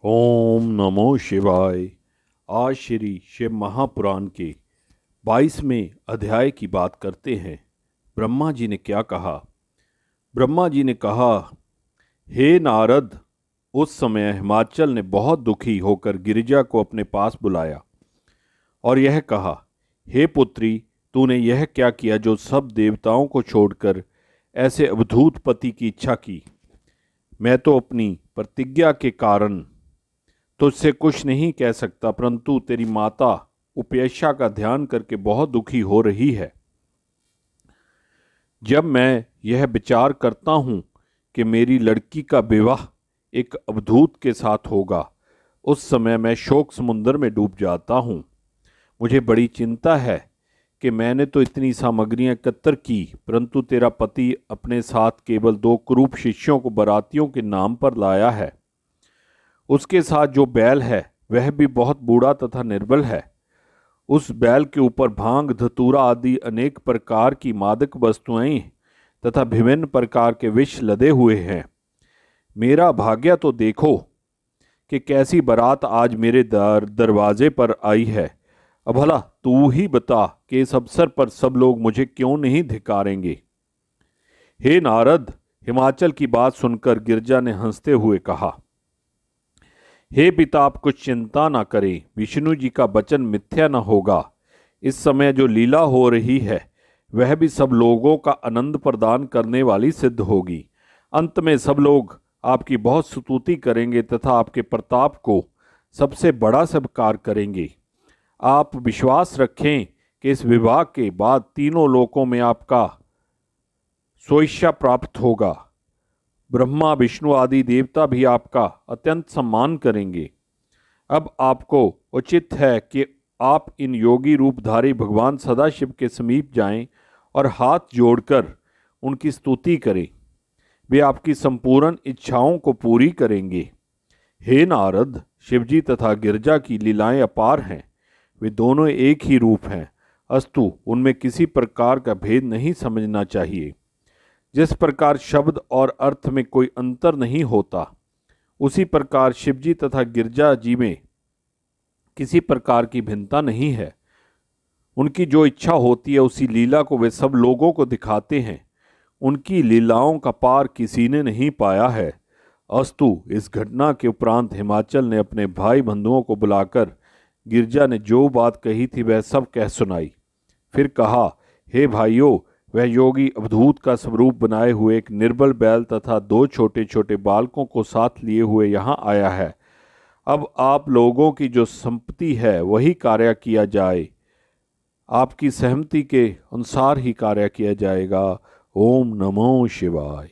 ओम नमो शिवाय। आज श्री शिव महापुराण के 22वें अध्याय की बात करते हैं। ब्रह्मा जी ने क्या कहा। ब्रह्मा जी ने कहा, हे नारद, उस समय हिमाचल ने बहुत दुखी होकर गिरिजा को अपने पास बुलाया और यह कहा, हे पुत्री, तूने यह क्या किया जो सब देवताओं को छोड़कर ऐसे अवधूत पति की इच्छा की। मैं तो अपनी प्रतिज्ञा के कारण तुझसे कुछ नहीं कह सकता, परंतु तेरी माता उपयशा का ध्यान करके बहुत दुखी हो रही है। जब मैं यह विचार करता हूँ कि मेरी लड़की का विवाह एक अवधूत के साथ होगा, उस समय मैं शोक समुद्र में डूब जाता हूँ। मुझे बड़ी चिंता है कि मैंने तो इतनी सामग्रियाँ एकत्र की, परंतु तेरा पति अपने साथ केवल 2 कुरूप शिष्यों को बरातियों के नाम पर लाया है। उसके साथ जो बैल है वह भी बहुत बूढ़ा तथा निर्बल है। उस बैल के ऊपर भांग, धतूरा आदि अनेक प्रकार की मादक वस्तुएं तथा विभिन्न प्रकार के विष लदे हुए हैं। मेरा भाग्य तो देखो कि कैसी बारात आज मेरे दरवाजे पर आई है। अब भला तू ही बता कि इस अवसर पर सब लोग मुझे क्यों नहीं धिक्कारेंगे। हे नारद, हिमाचल की बात सुनकर गिरजा ने हंसते हुए कहा, हे पिता, आप कुछ चिंता न करें, विष्णु जी का वचन मिथ्या न होगा। इस समय जो लीला हो रही है वह भी सब लोगों का आनंद प्रदान करने वाली सिद्ध होगी। अंत में सब लोग आपकी बहुत स्तुति करेंगे तथा आपके प्रताप को सबसे बड़ा सत्कार करेंगे। आप विश्वास रखें कि इस विवाह के बाद तीनों लोकों में आपका स्वेच्छा प्राप्त होगा। ब्रह्मा, विष्णु आदि देवता भी आपका अत्यंत सम्मान करेंगे। अब आपको उचित है कि आप इन योगी रूपधारी भगवान सदाशिव के समीप जाएं और हाथ जोड़कर उनकी स्तुति करें। वे आपकी संपूर्ण इच्छाओं को पूरी करेंगे। हे नारद, शिवजी तथा गिरजा की लीलाएं अपार हैं। वे दोनों एक ही रूप हैं, अस्तु उनमें किसी प्रकार का भेद नहीं समझना चाहिए। जिस प्रकार शब्द और अर्थ में कोई अंतर नहीं होता, उसी प्रकार शिवजी तथा गिरजा जी में किसी प्रकार की भिन्नता नहीं है। उनकी जो इच्छा होती है उसी लीला को वे सब लोगों को दिखाते हैं। उनकी लीलाओं का पार किसी ने नहीं पाया है। अस्तु इस घटना के उपरांत हिमाचल ने अपने भाई बंधुओं को बुलाकर गिरजा ने जो बात कही थी वह सब कह सुनाई। फिर कहा, हे भाइयों, वह योगी अवधूत का स्वरूप बनाए हुए एक निर्बल बैल तथा 2 छोटे छोटे बालकों को साथ लिए हुए यहाँ आया है। अब आप लोगों की जो संपत्ति है वही कार्य किया जाए। आपकी सहमति के अनुसार ही कार्य किया जाएगा। ओम नमो शिवाय।